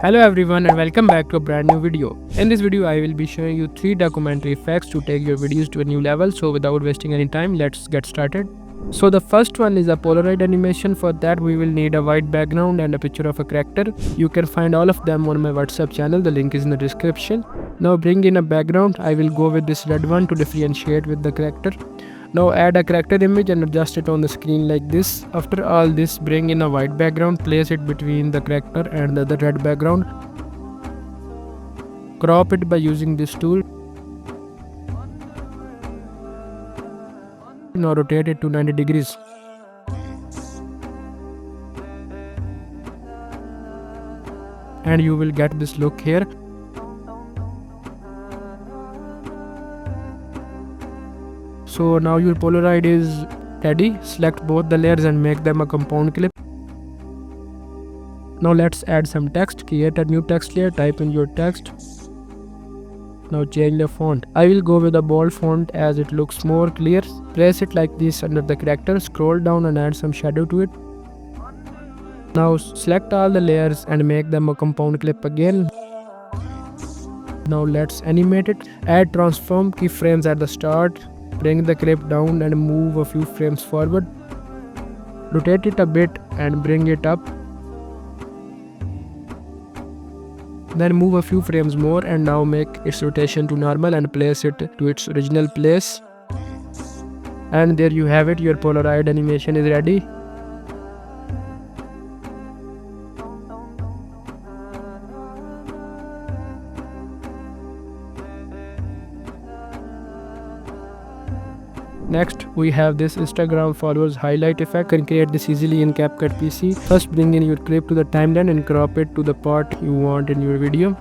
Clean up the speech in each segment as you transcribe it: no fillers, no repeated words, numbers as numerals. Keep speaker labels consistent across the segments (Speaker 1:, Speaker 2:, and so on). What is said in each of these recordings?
Speaker 1: Hello everyone and welcome back to a brand new video. In this video I will be showing you 3 documentary effects to take your videos to a new level. So without wasting any time, let's get started. So the first one is a Polaroid animation. For that we will need a white background and a picture of a character. You can find all of them on my WhatsApp channel, the link is in the description. Now bring in a background. I will go with this red one to differentiate with the character. Now add a character image and adjust it on the screen like this. After all this, bring in a white background, place it between the character and the other red background. Crop it by using this tool. Now rotate it to 90 degrees. And you will get this look here. So now your Polaroid is ready. Select both the layers and make them a compound clip. Now let's add some text. Create a new text layer, type in your text. Now change the font. I will go with a bold font as it looks more clear. Place it like this under the character. Scroll down and add some shadow to it. Now select all the layers and make them a compound clip again. Now let's animate it. Add transform keyframes at the start. Bring the clip down and move a few frames forward. Rotate it a bit and bring it up. Then move a few frames more and now make its rotation to normal and place it to its original place. And there you have it, your Polaroid animation is ready. Next, we have this Instagram followers highlight effect. You can create this easily in CapCut PC. First, bring in your clip to the timeline and crop it to the part you want in your video.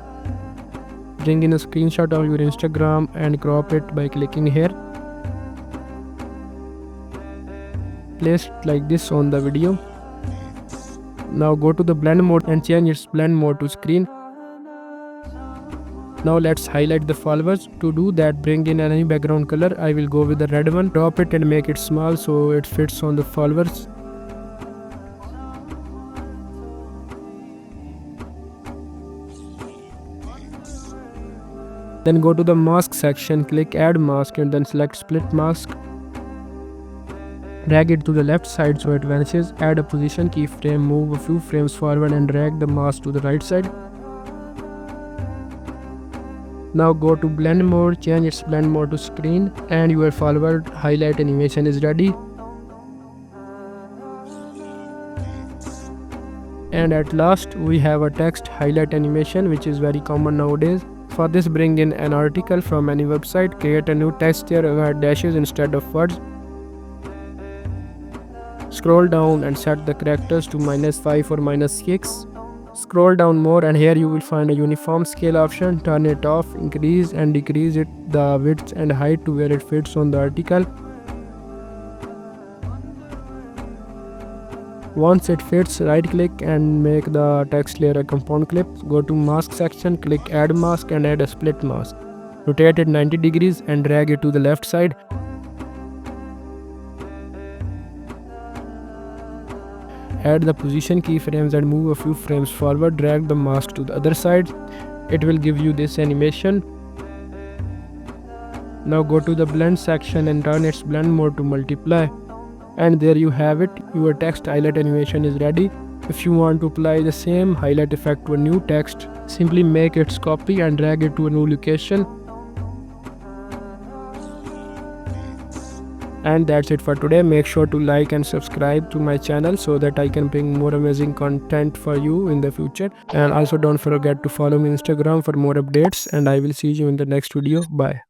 Speaker 1: Bring in a screenshot of your Instagram and crop it by clicking here. Place it like this on the video. Now go to the blend mode and change its blend mode to screen. Now let's highlight the followers. To do that, bring in any background color. I will go with the red one. Drop it and make it small so it fits on the followers. Then go to the mask section, click add mask and then select split mask. Drag it to the left side so it vanishes. Add a position keyframe, move a few frames forward and drag the mask to the right side. Now go to blend mode, change its blend mode to screen and your follower highlight animation is ready. And at last we have a text highlight animation which is very common nowadays. For this, bring in an article from any website, create a new text here where dashes instead of words. Scroll down and set the characters to -5 or -6. Scroll down more and here you will find a uniform scale option. Turn it off, increase and decrease it the width and height to where it fits on the article. Once it fits, right click and make the text layer a compound clip. Go to mask section, click add mask and add a split mask. Rotate it 90 degrees and drag it to the left side. Add the position keyframes and move a few frames forward. Drag the mask to the other side. It will give you this animation. Now go to the blend section and turn its blend mode to multiply. And there you have it, your text highlight animation is ready. If you want to apply the same highlight effect to a new text, simply make its copy and drag it to a new location. And that's it for today. Make sure to like and subscribe to my channel so that I can bring more amazing content for you in the future. And also don't forget to follow me on Instagram for more updates. And I will see you in the next video. Bye.